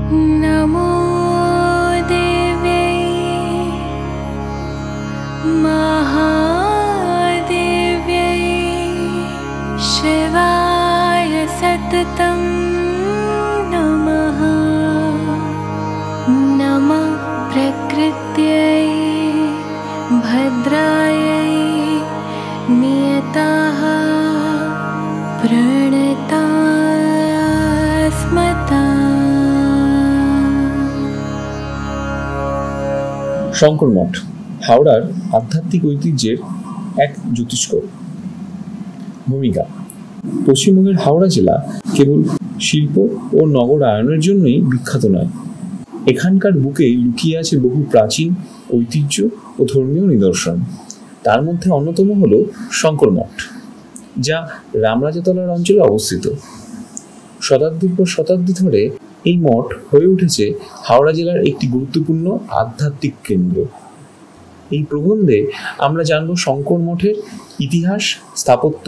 नमो देव्यै महादेव्यै शिवाय सततं नमः। नमः प्रकृत्यै भद्रायै नियताः प्रणतास्मता। শঙ্কর মঠ হাওড়ার আধ্যাত্মিক ঐতিহ্যের এক জ্যোতিষ্কর। ভূমিকা: পশ্চিমবঙ্গের হাওড়া জেলা কেবল শিল্প ও নগরায়নের জন্যই বিখ্যাত নয়, এখানকার বুকে লুকিয়ে আছে বহু প্রাচীন ঐতিহ্য ও ধর্মীয় নিদর্শন। তার মধ্যে অন্যতম হল শঙ্কর মঠ, যা রামরাজাতলার অঞ্চলে অবস্থিত। শতাব্দীর পর শতাব্দী ধরে এই মঠ হয়ে উঠেছে হাওড়া জেলার একটি গুরুত্বপূর্ণ আধ্যাত্মিক কেন্দ্র। এই প্রবন্ধে আমরা জানব শঙ্কর মঠের ইতিহাস, স্থাপত্য,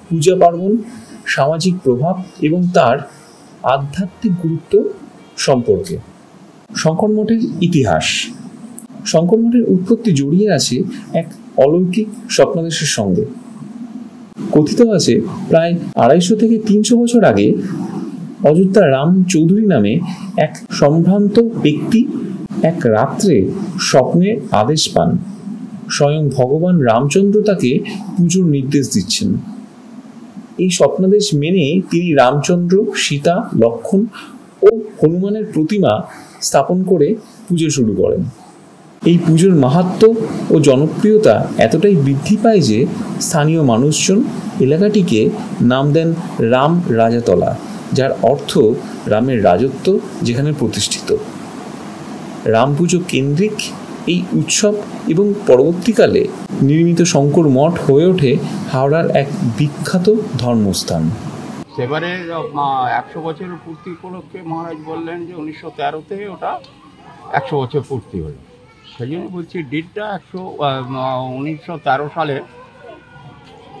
পূজা পার্বণ, সামাজিক প্রভাব এবং তার আধ্যাত্মিক গুরুত্ব সম্পর্কে। শঙ্কর মঠের ইতিহাস: শঙ্কর মঠের উৎপত্তি জড়িয়ে আছে এক অলৌকিক স্বপ্নাদেশের সঙ্গে। কথিত আছে প্রায় 250 থেকে 300 বছর আগে অযোধ্যা রাম চৌধুরী নামে এক সম্ভ্রান্ত ব্যক্তি এক রাত্রে স্বপ্নে আদেশ পান, স্বয়ং ভগবান রামচন্দ্র তাকে পুজোর নির্দেশ দিচ্ছেন। এই স্বপ্নাদেশ মেনে তিনি রামচন্দ্র, সীতা, লক্ষ্মণ ও হনুমানের প্রতিমা স্থাপন করে পুজো শুরু করেন। এই পুজোর মাহাত্ম্য ও জনপ্রিয়তা এতটাই বৃদ্ধি পায় যে স্থানীয় মানুষজন এলাকাটিকে নাম দেন রাম রাজাতলা, যার অর্থ রামের রাজত্ব যেখানে প্রতিষ্ঠিত। রাম পুজো কেন্দ্রিক এই উৎসব এবং পরবর্তীকালে নির্মিত শঙ্কর মঠ হয়ে ওঠে হাওড়ার এক বিখ্যাত ধর্মস্থান। সেবারে 100 বছরের পূর্তি উপলক্ষে মহারাজ বললেন যে 1913-তে ওটা 100 বছর পূর্তি হলো। সেই জন্য বলছি ডেটটা 1913 সালে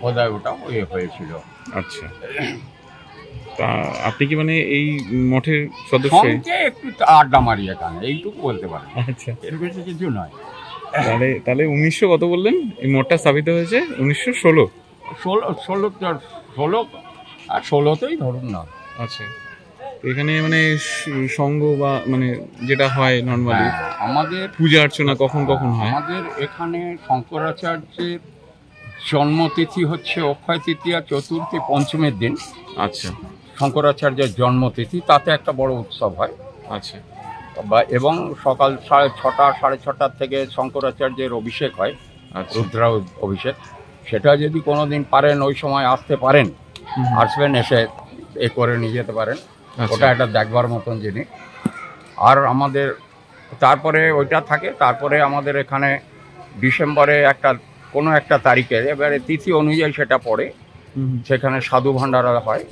বোধহয় ওটা হয়েছিল। আচ্ছা, তা আপনি কি মানে এই মঠের সদস্য? সঙ্গে একটু আড্ডা মারি এখানে, এইটুকু বলতে পারেন। আচ্ছা, এর বেশি কিছু নয়। তাহলে 1900 কত বললেন এই মঠটা স্থাপিত হয়েছে? 1916 আর 16তেই ধরুন না। আচ্ছা, এখানে মানে সঙ্গ বা মানে যেটা হয় নর্মালি আমাদের পূজা অর্চনা কখন কখন হয়? আমাদের এখানে শঙ্করাচার্যের জন্মতিথি হচ্ছে অক্ষয় তৃতীয়া, চতুর্থী, পঞ্চমের দিন। আচ্ছা, শঙ্করাচার্যের জন্মতিথি, তাতে একটা বড় উৎসব হয়। আচ্ছা, এবং সকাল 6:30 6:30 থেকে শঙ্করাচার্যের অভিষেক হয়, রুদ্রা অভিষেক। সেটা যদি কোনোদিন পারেন ওই সময় আসতে পারেন, আসবেন, এসে এ করে নিয়ে যেতে পারেন। ওটা একটা দেখবার মতন জিনিস। আর আমাদের তারপরে ওইটা থাকে। তারপরে আমাদের এখানে ডিসেম্বরে কোনো একটা তারিখে, এবারে তিথি অনুযায়ী সেটা পড়ে, সেখানে সাধু ভান্ডারা হয়।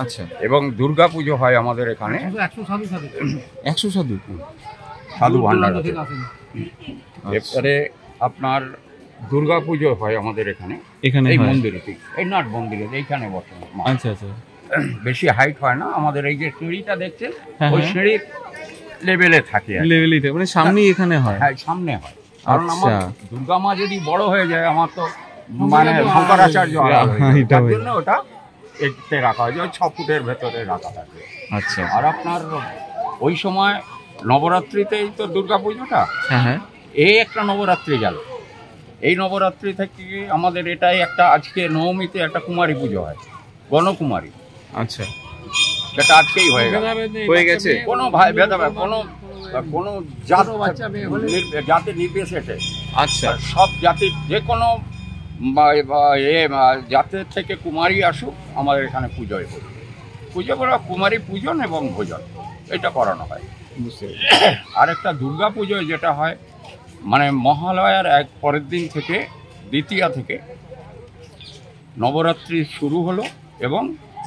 আচ্ছা, এবং দুর্গা পুজো হয় আমাদের এখানে। 100 সাধু ভান্ডারা। এরপরে আপনার দুর্গা পুজো হয় আমাদের এখানে এই মন্দিরেতে, এই নাট মন্দিরে এইখানে বসে। আচ্ছা আচ্ছা, বেশি হাইট হয় না। আমাদের এই যে সিঁড়িটা দেখছেন, ওই সিঁড়ির লেভেলে থাকে, মানে সামনেই এখানে হয়। হ্যাঁ, সামনে হয়। কারণ আমার দুর্গা মা যদি বড় হয়ে যায়, আমার তো মানে শঙ্করাচার্য, তার জন্য ওটা এতে রাখা হয়, 6 ফুটের ভেতরে রাখা থাকে। আচ্ছা, আর আপনার ওই সময় নবরাত্রিতেই তো দুর্গা পুজোটা, এই একটা নবরাত্রি গেল। এই নবরাত্রি থেকে আমাদের এটাই একটা, আজকে নবমীতে একটা কুমারী পুজো হয়, গণকুমারী। আচ্ছা, সেটা আজকেই হয়ে গেছে। কোনো ভেদাভেদ, কোনো জাতি নির্বিশেষে, আচ্ছা, সব জাতির যে কোনো জাতের থেকে কুমারী আসুক, আমাদের এখানে পুজো করা, কুমারী পূজন এবং ভোজন, এটা করানো হয়। আরেকটা দুর্গা পুজো যেটা হয়, মানে মহালয়ার পরের দিন থেকে, দ্বিতীয়া থেকে নবরাত্রি শুরু হলো এবং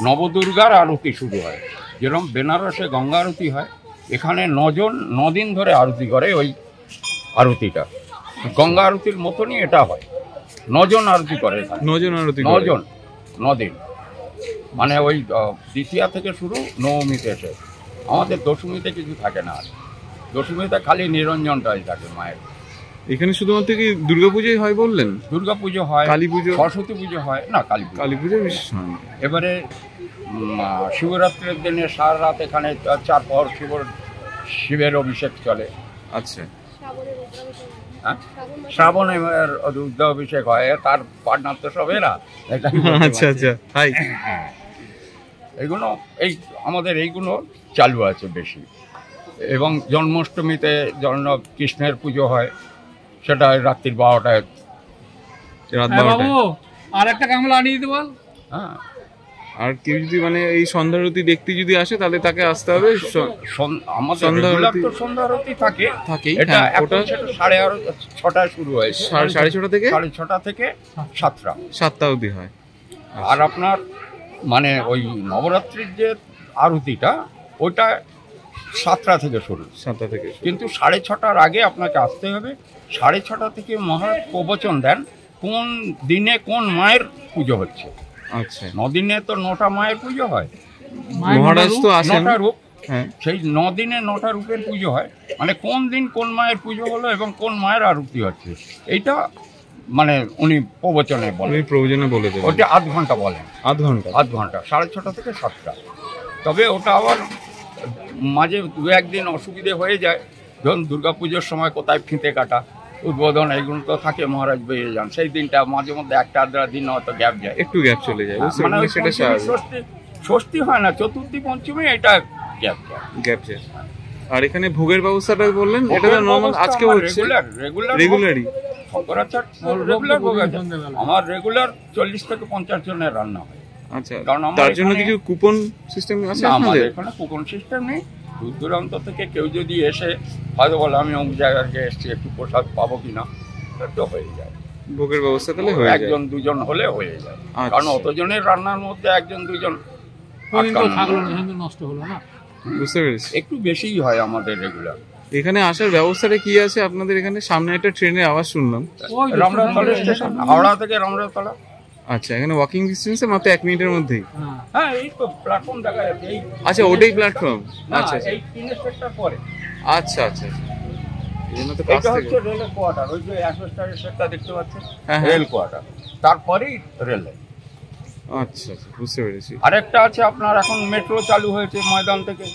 নবদুর্গার আরতি শুরু হয়। যেরকম বেনারসে গঙ্গা আরতি হয়, এখানে 9 দিন ধরে আরতি করে। ওই আরতিটা গঙ্গা আরতির মতনই এটা হয়। 9 জন আরতি করে, 9 জন আরতি, 9 জন, 9 দিন, মানে ওই দ্বিতীয়া থেকে শুরু, নবমীতে এসে আমাদের দশমীতে কিছু থাকে না, আর দশমীতে খালি নিরঞ্জনটাই থাকে মায়ের। এখানে শুধুমাত্র কি দুর্গাপূজাই হয় বললেন? দুর্গাপুজো হয়, কালী পুজো, সরস্বতী পুজো হয় না, কালী পুজো বিশেষ হয় না। এবারে শিবরাত্রির দিনে সারা রাত এখানে 4 প্রহর শিবের অভিষেক চলে। আচ্ছা, হ্যাঁ, শ্রাবণে রুদ্র অভিষেক হয়, তার পার্টনার তো সব এরা। আচ্ছা আচ্ছা, হাই। এইগুলো আমাদের এইগুলো চালু আছে বেশি। এবং জন্মাষ্টমীতে কৃষ্ণের পুজো হয়, সেটা রাত্রির 12টায়। রাত 12টায়। আর একটা গামলা আনিয়ে দিতে বল। হ্যাঁ, আর কেউ যদি মানে এই সন্ধ্যারতি দেখতে যদি আসে তাহলে তাকে আসতে হবে। আমাদের রেগুলার তো সন্ধ্যারতি থাকে। এটা এখন সেটা 6:30 শুরু হয়, 6:30 থেকে 6:30 থেকে 7টা অবধি হয়। আর আপনার মানে ওই নবরাত্রির যে আরতিটা, ওইটা 7টা থেকে শুরু। 7টা থেকে, কিন্তু 6:30টার আগে আপনাকে আসতে হবে। 6:30 থেকে মহারাজ প্রবচন দেন কোন দিনে কোন মায়ের পুজো হচ্ছে। আচ্ছা, 9 দিনে তো 9টা মায়ের পুজো হয়। মহারাজ তো আসেন 9টা রূপ, হ্যাঁ, সেই 9 দিনে 9টা রূপের পুজো হয়। মানে কোন দিন কোন মায়ের পুজো হলো এবং কোন মায়ের আরতি হচ্ছে, এইটা মানে উনি প্রবচনে বলে দেবেন। ওটা আধ ঘন্টা বলেন, আধ ঘন্টা 6:30 থেকে 7টা। তবে ওটা আবার মাঝে 2-1 দিন অসুবিধে হয়ে যায়, ধরুন দুর্গাপুজোর সময় কোথায় ফিতে কাটা, উদ্বোধন, এইগুলো তো থাকে, মহারাজ বেরিয়ে যান, সেই দিনটা মাঝে মধ্যে 1-2 দিন হয়তো গ্যাপ যায়, একটু গ্যাপ চলে যায়। মানে ষষ্ঠী হয় না, চতুর্থী পঞ্চমী এটা গ্যাপ যায়। আর এখানে ভোগের ব্যবস্থাটা বললেন, এটা তো নরমাল আজকে হচ্ছে রেগুলারই। রেগুলার ভোগ আছে আমার, রেগুলার 40 থেকে 50 জনের রান্না হয়। আচ্ছা, তার জন্য কিছু কুপন সিস্টেম আছে আমাদের এখানে? কুপন সিস্টেম নেই। দূর দূরান্ত থেকে কেউ যদি এসে হয়তো বলে আমি অমুক জায়গায় এসেছি, একটু প্রসাদ পাবো কিনা, তো হয়ে যায়। ভোগের ব্যবস্থা তাহলে হয়ে যায়, 1-2 হলে হয়ে যায়। কারণ অতজনের রান্নার মধ্যে 1-2 নষ্ট হলো না, বুঝতে পেরেছি। একটু বেশিই হয় আমাদের রেগুলার। এখানে আসার ব্যবস্থাটা কি আছে আপনাদের? এখানে সামনে একটা ট্রেনের আওয়াজ শুনলাম, রামরাতলা স্টেশন, হাওড়া থেকে রামরাতলা। আচ্ছা, এখানে ওয়াকিং ডিস্টেন্সে মাত্র 1 মিনিটের মধ্যেই। হ্যাঁ, এই তো প্ল্যাটফর্ম দেখা যাচ্ছে। আচ্ছা, ওটাই প্ল্যাটফর্ম। আচ্ছা, এই 3 সেক্টর পরে। আচ্ছা আচ্ছা, এই জন্য তো কাছ এটা থেকে হচ্ছে রেলের কোয়ার্টার, ওই যে অ্যাসোস্টারের সেটটা দেখতে পাচ্ছেন, হ্যাঁ, রেল কোয়ার্টার, তারপরেই রেল লাইন। আচ্ছা আচ্ছা, বুঝতে পেরেছি। আরেকটা আছে আপনার, এখন মেট্রো চালু হয়েছে ময়দান থেকে।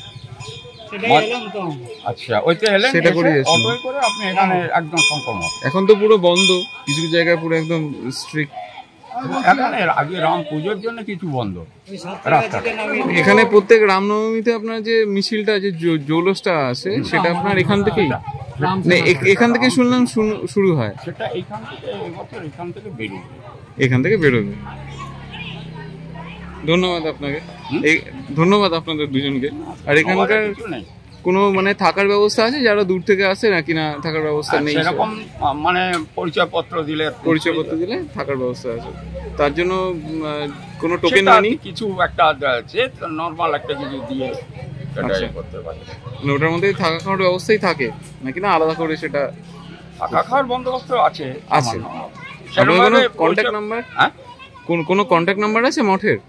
আচ্ছা, ওইতে এলেন, সেটা করে অটোয় করে আপনি এখানে একদম সংক্রমণ। এখন তো পুরো বন্ধ, কিছু কিছু জায়গায় পুরো একদম স্ট্রিক্ট। এখানে আগে রাম পুজোর জন্য কিছু বন্ধ রাস্তা। এখানে প্রত্যেক রামনবমীতে আপনার যে মিছিলটা, যে জৌলসটা আছে, সেটা আপনার এখান থেকেই, এখান থেকে শুনলাম শুরু হয়। সেটা এখান থেকে, এবছর এখান থেকে বেরোবে, এখান থেকে বেরোবে। ধন্যবাদ আপনাকে, ধন্যবাদ আপনাদের দুজনকে। আর এখানকার কোনো মানে থাকার ব্যবস্থা আছে যারা দূর থেকে আসে, নাকি না থাকার ব্যবস্থা নেই? সেরকম মানে পরিচয়পত্র দিলে থাকার ব্যবস্থা আছে, তার জন্য কোনো টোকেন নেই, কিছু একটা আছে নরমাল একটা কিছু দিয়ে করতে পারে। ওটার মধ্যে থাকা খাওয়ার ব্যবস্থাই থাকে নাকি না আলাদা করে? সেটা থাকা খাওয়ার বন্দোবস্ত আছে। কোনো কন্ট্যাক্ট নাম্বার? হ্যাঁ, কোনো কন্ট্যাক্ট নাম্বার আছে মঠের?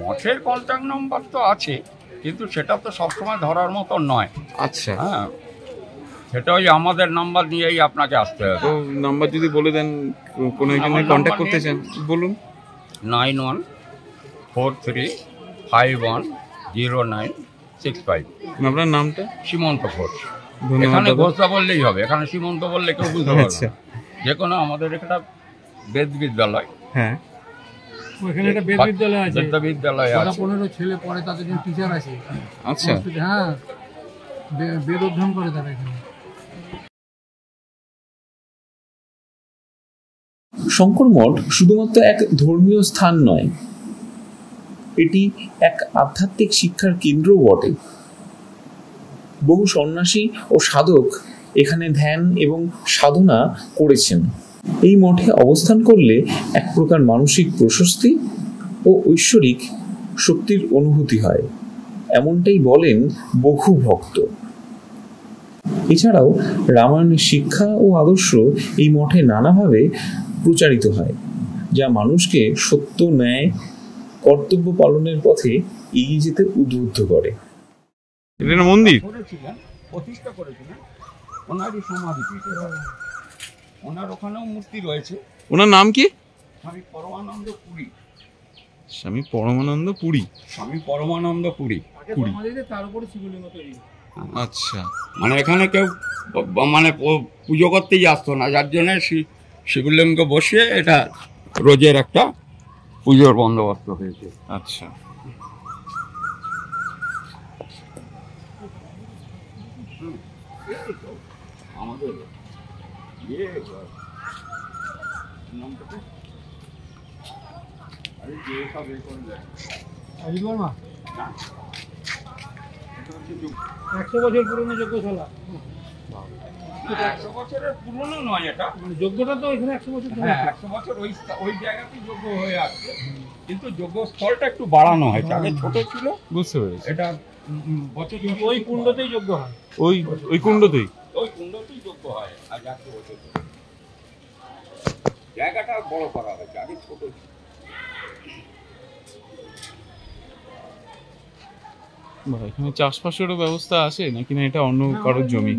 মঠের কন্ট্যাক্ট নাম্বার তো আছে, কিন্তু সেটা তো সবসময় ধরার মতো নয়। আচ্ছা, হ্যাঁ, সেটা ওই আমাদের নাম্বার নিয়েই আপনাকে আসতে হবে। তো নাম্বার যদি বলে দেন, কোনো একজনের কন্ট্যাক্ট করতে চান বলুন। 9143510965। আপনার নামটা? সীমন্ত ঘোষ। ধন্যবাদ। এখানে ঘোষদা বললেই হবে, এখানে সীমন্ত বললে কেউ বুঝতে পারবে না। যে কোনো আমাদের এখানে বেদ বিদ্যালয়, হ্যাঁ, ওখানে একটা বেদ বিদ্যালয় আছে, বিদ্যালয় আছে, 15 ছেলে পড়ে, তাদের জন্য টিচার আছে। আচ্ছা, হ্যাঁ, বেদ অধ্যয়ন করে তারা এখানে। শঙ্কর মঠ শুধুমাত্র এক ধর্মীয় স্থান নয়, এটি এক আধ্যাত্মিক শিক্ষার কেন্দ্রও বটে। বহু সন্ন্যাসী ও সাধক এখানে ধ্যান এবং সাধনা করেছেন। এই মঠে অবস্থান করলে এক প্রকার মানসিক প্রশস্তি ও ঐশ্বরিক শক্তির অনুভূতি হয়, এমনটাই বলেন বহু ভক্ত। এছাড়াও রামায়ণের শিক্ষা ও আদর্শ এই মঠে নানাভাবে প্রচারিত হয়, যা মানুষকে সত্য, ন্যায়, কর্তব্য পালনের পথে এগিয়ে যেতে উদ্বুদ্ধ করে। এটা একটা মন্দির? করেছিলেন, প্রতিষ্ঠা করেছিলেন, ওনারই সমাধি। ওনার ওখানেও মূর্তি রয়েছে। ওনার নাম কি? স্বামী পরমানন্দ পুরী। স্বামী পরমানন্দ পুরী। স্বামী পরমানন্দ পুরী। তার উপরে শিবলিঙ্গ তৈরি। আচ্ছা, মানে এখানে কেউ মানে পুজো করতেই আসতো না, যার জন্য শিবলিঙ্গ বসিয়ে এটা রোজের একটা পুজোর বন্দোবস্ত হয়েছে। আচ্ছা। আমাদের বর্মা 100 বছর পুরনো যজ্ঞশালা। 100 বছরের পুরনো নয় এটা, মানে যজ্ঞটা তো এখানে 100 বছর ধরে। হ্যাঁ 100 বছর ওই জায়গাতেই যজ্ঞ হয়ে আসছে, কিন্তু যজ্ঞ স্থলটা একটু বাড়ানো হয়েছে। আগে ছোট ছিল, বুঝতে পেরেছি। এটা বছর ওই কুণ্ডতেই যজ্ঞ হয়। ওই কুণ্ডতেই যজ্ঞ হয়। আজ 100 বছর ধরে জায়গাটা বড় করা হয়েছে, আগে ছোট ছিল। এখানে চাষবাসেরও ব্যবস্থা আছে নাকি না এটা অন্য কারোর জমি?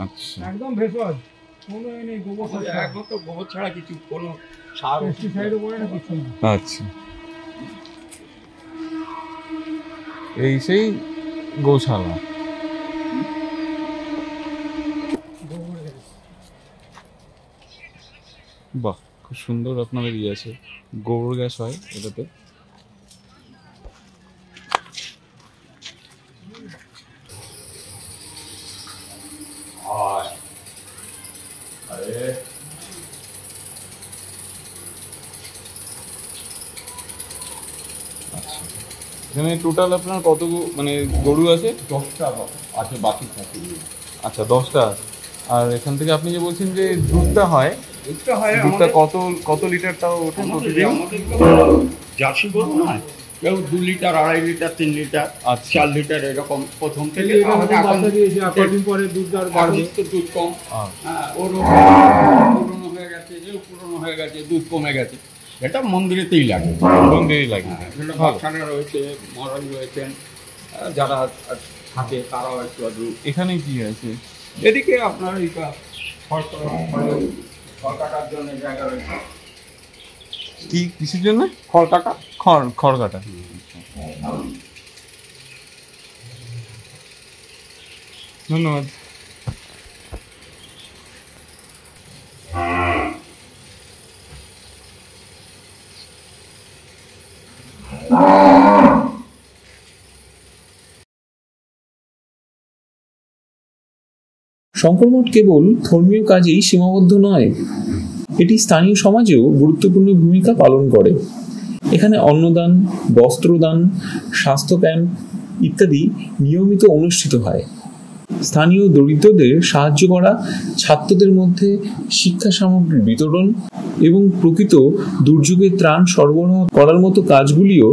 আচ্ছা, একদম ভেষজ, কোনো নেই গোবর সার, একমাত্র গোবর ছাড়া কিছু কোনো সার পেস্টিসাইডও পড়ে না, কিছু না। আচ্ছা। এই সেই গৌশালা। বাহ, খুব সুন্দর আপনাদের ইয়ে আছে, গোবর গ্যাস হয় এটাতে। এখানে টোটাল আপনার কত মানে গরু আছে? 10টা আছে, বাকি থাকে। আচ্ছা, 10টা আছে। আর এখান থেকে আপনি যে বলছেন যে দুধটা হয়, দুধটা কত লিটার তাও ওঠে প্রতিদিন? জার্সি গরু নয়, কেউ 2 লিটার, 2.5 লিটার, 3 লিটার, 4 লিটার এরকম প্রথম থেকে। পরে দুধ বাড়বে, দুধ কম, ওরও পুরনো হয়ে গেছে, এও পুরনো হয়ে গেছে, দুধ কমে গেছে। এটা মন্দিরেতেই লাগে, মন্দিরেই লাগে। বাচ্চারা রয়েছে, মহারাজ রয়েছেন, যারা থাকে তারাও একটু আধটু। এখানে কি আছে? এদিকে আপনার এই খড় কাটার জন্য জায়গা রয়েছে। কি কিসের জন্য? খড় কাটা। খড় কাটা। ধন্যবাদ। শঙ্করমঠ কেবল ধর্মীয় কাজেই সীমাবদ্ধ নয়, এটি স্থানীয় সমাজেও গুরুত্বপূর্ণ ভূমিকা পালন করে। এখানে অন্নদান, বস্ত্রদান, স্বাস্থ্য ক্যাম্প ইত্যাদি নিয়মিত অনুষ্ঠিত হয়। স্থানীয় দরিদ্রদের সাহায্য করা, ছাত্রদের মধ্যে শিক্ষা সামগ্রী বিতরণ এবং প্রকৃত দুর্যোগে ত্রাণ সরবরাহ করার মতো কাজগুলিও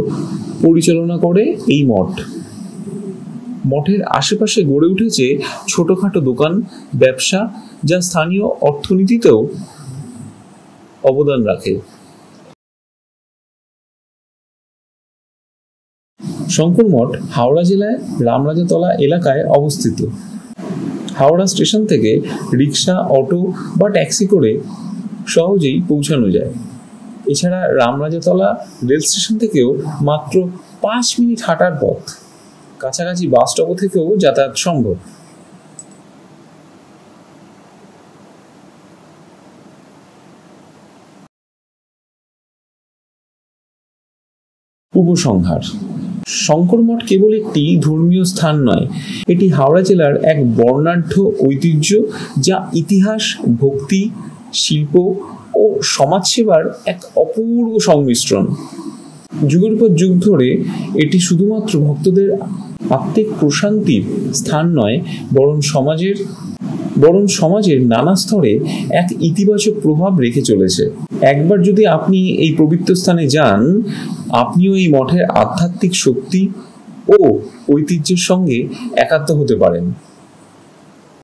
পরিচালনা করে এই মঠ। মঠের আশেপাশে গড়ে উঠেছে ছোটখাটো দোকান, ব্যবসা, যা স্থানীয় অর্থনীতিতেও অবদান রাখে। শঙ্করমঠ হাওড়া জেলায় রামরাজাতলা এলাকায় অবস্থিত। হাওড়া স্টেশন থেকে রিক্সা, অটো বা ট্যাক্সি করে সহজেই পৌঁছানো যায়। এছাড়া রামরাজাতলা রেল স্টেশন থেকেও মাত্র 5 মিনিট হাঁটার পথ। কাছাকাছি বাস স্টপ থেকেও যাতায়াত সম্ভব। উপসংহার: শঙ্করমঠ কেবল একটি ধর্মীয় স্থান নয়, এটি হাওড়া জেলার এক বর্ণাঢ্য ঐতিহ্য, যা ইতিহাস, ভক্তি, শিল্প ও সমাজসেবার এক অপূর্ব সংমিশ্রণ। যুগের পর যুগ ধরে এটি শুধুমাত্র ভক্তদের আত্মিক প্রশান্তির স্থান নয়, বরং সমাজের নানা স্তরে এক ইতিবাচক প্রভাব রেখে চলেছে। একবার যদি আপনি এই পবিত্র স্থানে যান, আপনিও এই মঠের আধ্যাত্মিক শক্তি ও ঐতিহ্যের সঙ্গে একাত্ম হতে পারেন।